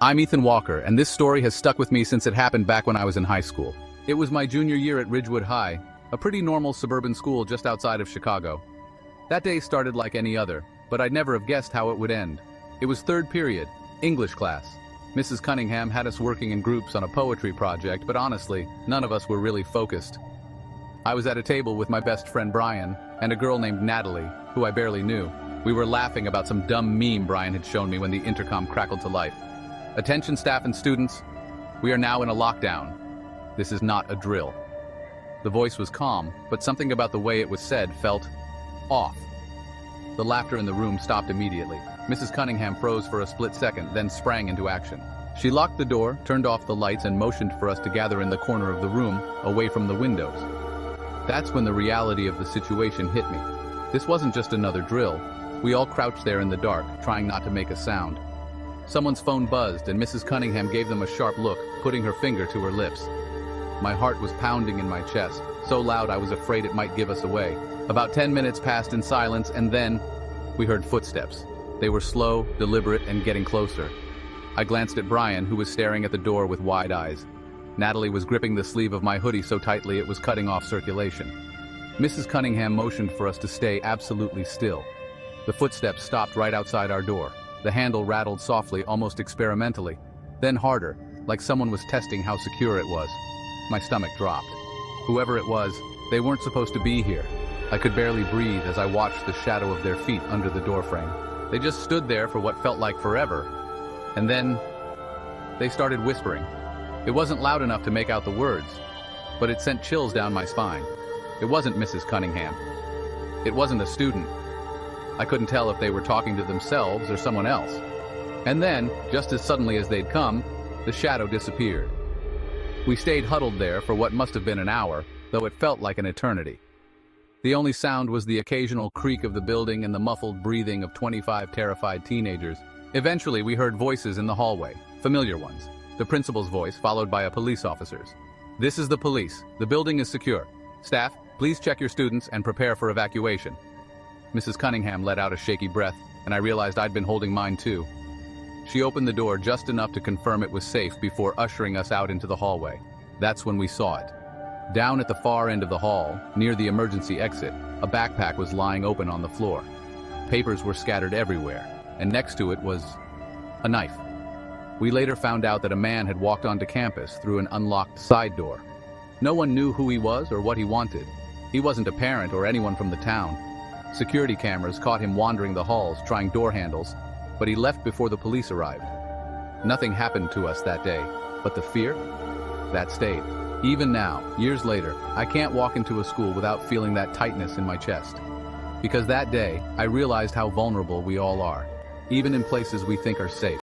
I'm Ethan Walker, and this story has stuck with me since it happened back when I was in high school. It was my junior year at Ridgewood High, a pretty normal suburban school just outside of Chicago. That day started like any other, but I'd never have guessed how it would end. It was third period, English class. Mrs. Cunningham had us working in groups on a poetry project, but honestly, none of us were really focused. I was at a table with my best friend Brian and a girl named Natalie, who I barely knew. We were laughing about some dumb meme Brian had shown me when the intercom crackled to life. Attention staff and students, we are now in a lockdown. This is not a drill. The voice was calm, but something about the way it was said felt off. The laughter in the room stopped immediately. Mrs. Cunningham froze for a split second, then sprang into action. She locked the door, turned off the lights, and motioned for us to gather in the corner of the room, away from the windows. That's when the reality of the situation hit me. This wasn't just another drill. We all crouched there in the dark, trying not to make a sound. Someone's phone buzzed, and Mrs. Cunningham gave them a sharp look, putting her finger to her lips. My heart was pounding in my chest, so loud I was afraid it might give us away. About 10 minutes passed in silence, and then we heard footsteps. They were slow, deliberate, and getting closer. I glanced at Brian, who was staring at the door with wide eyes. Natalie was gripping the sleeve of my hoodie so tightly it was cutting off circulation. Mrs. Cunningham motioned for us to stay absolutely still. The footsteps stopped right outside our door. The handle rattled softly, almost experimentally, then harder, like someone was testing how secure it was. My stomach dropped. Whoever it was, they weren't supposed to be here. I could barely breathe as I watched the shadow of their feet under the doorframe. They just stood there for what felt like forever. And then they started whispering. It wasn't loud enough to make out the words, but it sent chills down my spine. It wasn't Mrs. Cunningham. It wasn't a student. I couldn't tell if they were talking to themselves or someone else. And then, just as suddenly as they'd come, the shadow disappeared. We stayed huddled there for what must have been an hour, though it felt like an eternity. The only sound was the occasional creak of the building and the muffled breathing of 25 terrified teenagers. Eventually, we heard voices in the hallway, familiar ones. The principal's voice, followed by a police officer's. "This is the police. The building is secure. Staff, please check your students and prepare for evacuation." Mrs. Cunningham let out a shaky breath, and I realized I'd been holding mine too. She opened the door just enough to confirm it was safe before ushering us out into the hallway. That's when we saw it. Down at the far end of the hall, near the emergency exit, a backpack was lying open on the floor. Papers were scattered everywhere, and next to it was a knife. We later found out that a man had walked onto campus through an unlocked side door. No one knew who he was or what he wanted. He wasn't a parent or anyone from the town. Security cameras caught him wandering the halls, trying door handles, but he left before the police arrived. Nothing happened to us that day, but the fear? That stayed. Even now, years later, I can't walk into a school without feeling that tightness in my chest. Because that day, I realized how vulnerable we all are, even in places we think are safe.